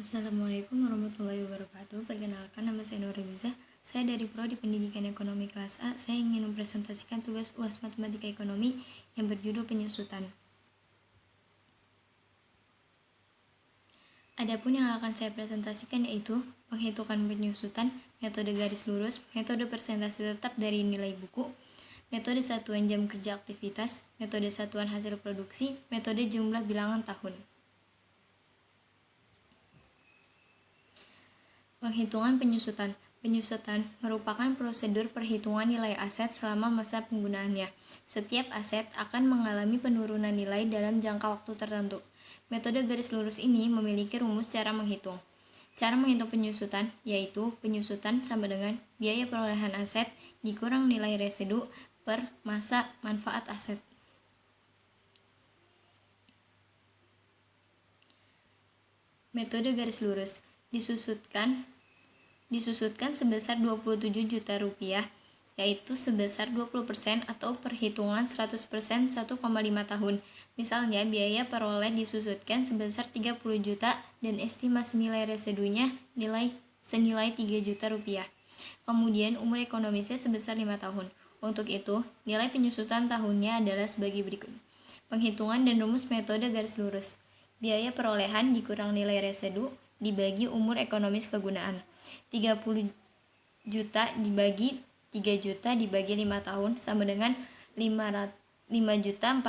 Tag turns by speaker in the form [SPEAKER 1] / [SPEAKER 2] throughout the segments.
[SPEAKER 1] Assalamualaikum warahmatullahi wabarakatuh. Perkenalkan, nama saya Nur Aziza. Saya dari Prodi Pendidikan Ekonomi kelas A. Saya ingin mempresentasikan tugas UAS Matematika Ekonomi yang berjudul penyusutan. Adapun yang akan saya presentasikan yaitu penghitungan penyusutan, metode garis lurus, metode persentase tetap dari nilai buku, metode satuan jam kerja aktivitas, metode satuan hasil produksi, metode jumlah bilangan tahun. Penghitungan penyusutan. Penyusutan merupakan prosedur perhitungan nilai aset selama masa penggunaannya. Setiap aset akan mengalami penurunan nilai dalam jangka waktu tertentu. Metode garis lurus ini memiliki rumus cara menghitung. Cara menghitung penyusutan yaitu penyusutan sama dengan biaya perolehan aset dikurang nilai residu per masa manfaat aset. Metode garis lurus disusutkan sebesar 27 juta rupiah, yaitu sebesar 20% atau perhitungan 100% 1,5 tahun. Misalnya biaya peroleh disusutkan sebesar 30 juta dan estimasi nilai residunya senilai 3 juta rupiah. Kemudian umur ekonomisnya sebesar 5 tahun. Untuk itu, nilai penyusutan tahunnya adalah sebagai berikut. Penghitungan dan rumus metode garis lurus. Biaya perolehan dikurang nilai residu dibagi umur ekonomis kegunaan. 30 juta dibagi 3 juta dibagi 5 tahun sama dengan 5.400.000.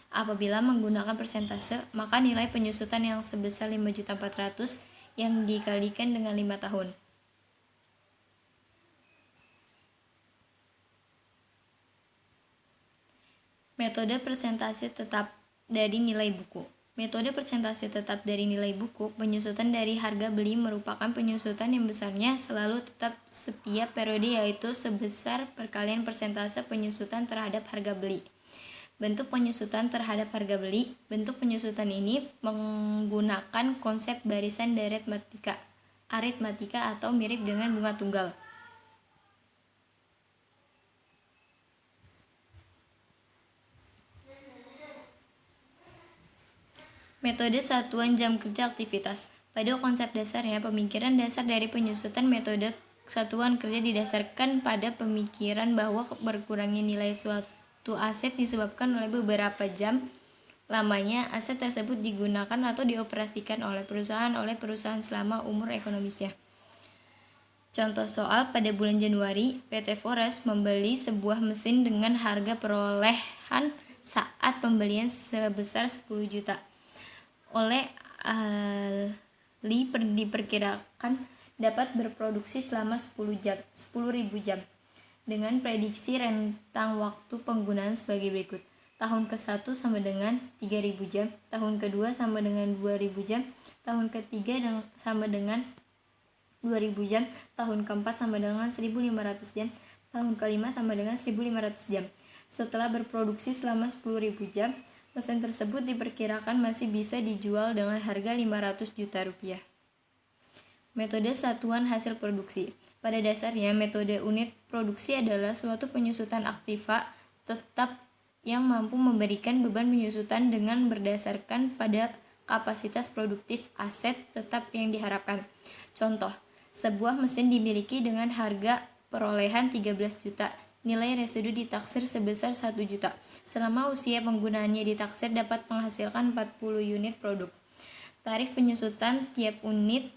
[SPEAKER 1] Apabila menggunakan persentase, maka nilai penyusutan yang sebesar 5.400.000 yang dikalikan dengan 5 tahun. Metode persentase tetap dari nilai buku. Metode persentase tetap dari nilai buku, penyusutan dari harga beli merupakan penyusutan yang besarnya selalu tetap setiap periode, yaitu sebesar perkalian persentase penyusutan terhadap harga beli. Bentuk penyusutan terhadap harga beli. Bentuk penyusutan ini menggunakan konsep barisan dari aritmatika atau mirip dengan bunga tunggal. Metode satuan jam kerja aktivitas. Pada konsep dasarnya, pemikiran dasar dari penyusutan metode satuan kerja didasarkan pada pemikiran bahwa berkurangnya nilai suatu aset disebabkan oleh beberapa jam lamanya aset tersebut digunakan atau dioperasikan oleh perusahaan selama umur ekonomisnya. Contoh soal, pada bulan Januari, PT Forest membeli sebuah mesin dengan harga perolehan saat pembelian sebesar 10 juta. Oleh ahli diperkirakan dapat berproduksi selama 10.000 jam dengan prediksi rentang waktu penggunaan sebagai berikut. Tahun ke-1 sama dengan 3.000 jam, tahun ke-2 sama dengan 2.000 jam, tahun ke-3 sama dengan 2.000 jam, tahun ke-4 sama dengan 1.500 jam, tahun ke-5 sama dengan 1.500 jam. Setelah berproduksi selama 10.000 jam, mesin tersebut diperkirakan masih bisa dijual dengan harga 500 juta rupiah. Metode satuan hasil produksi. Pada dasarnya, metode unit produksi adalah suatu penyusutan aktiva tetap yang mampu memberikan beban penyusutan dengan berdasarkan pada kapasitas produktif aset tetap yang diharapkan. Contoh, sebuah mesin dimiliki dengan harga perolehan 13 juta. Nilai residu ditaksir sebesar 1 juta. Selama usia penggunaannya ditaksir dapat menghasilkan 40 unit produk. Tarif penyusutan tiap unit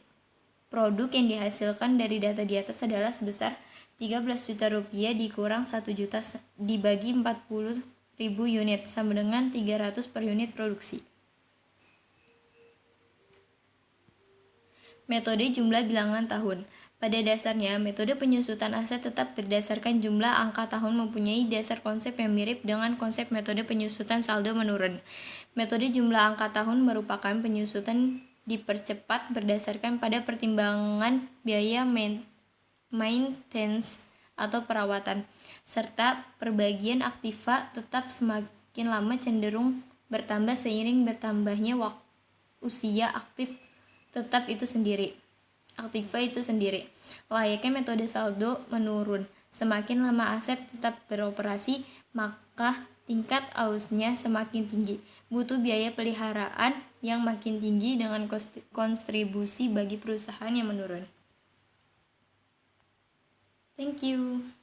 [SPEAKER 1] produk yang dihasilkan dari data di atas adalah sebesar 13 juta rupiah dikurang 1 juta dibagi 40.000 unit sama dengan 300 per unit produksi. Metode jumlah bilangan tahun. Pada dasarnya, metode penyusutan aset tetap berdasarkan jumlah angka tahun mempunyai dasar konsep yang mirip dengan konsep metode penyusutan saldo menurun. Metode jumlah angka tahun merupakan penyusutan dipercepat berdasarkan pada pertimbangan biaya maintenance atau perawatan, serta perbagian aktiva tetap semakin lama cenderung bertambah seiring bertambahnya usia aktiva itu sendiri. Layaknya metode saldo menurun, semakin lama aset tetap beroperasi, maka tingkat ausnya semakin tinggi. butuh biaya peliharaan yang makin tinggi dengan kontribusi bagi perusahaan yang menurun. Thank you.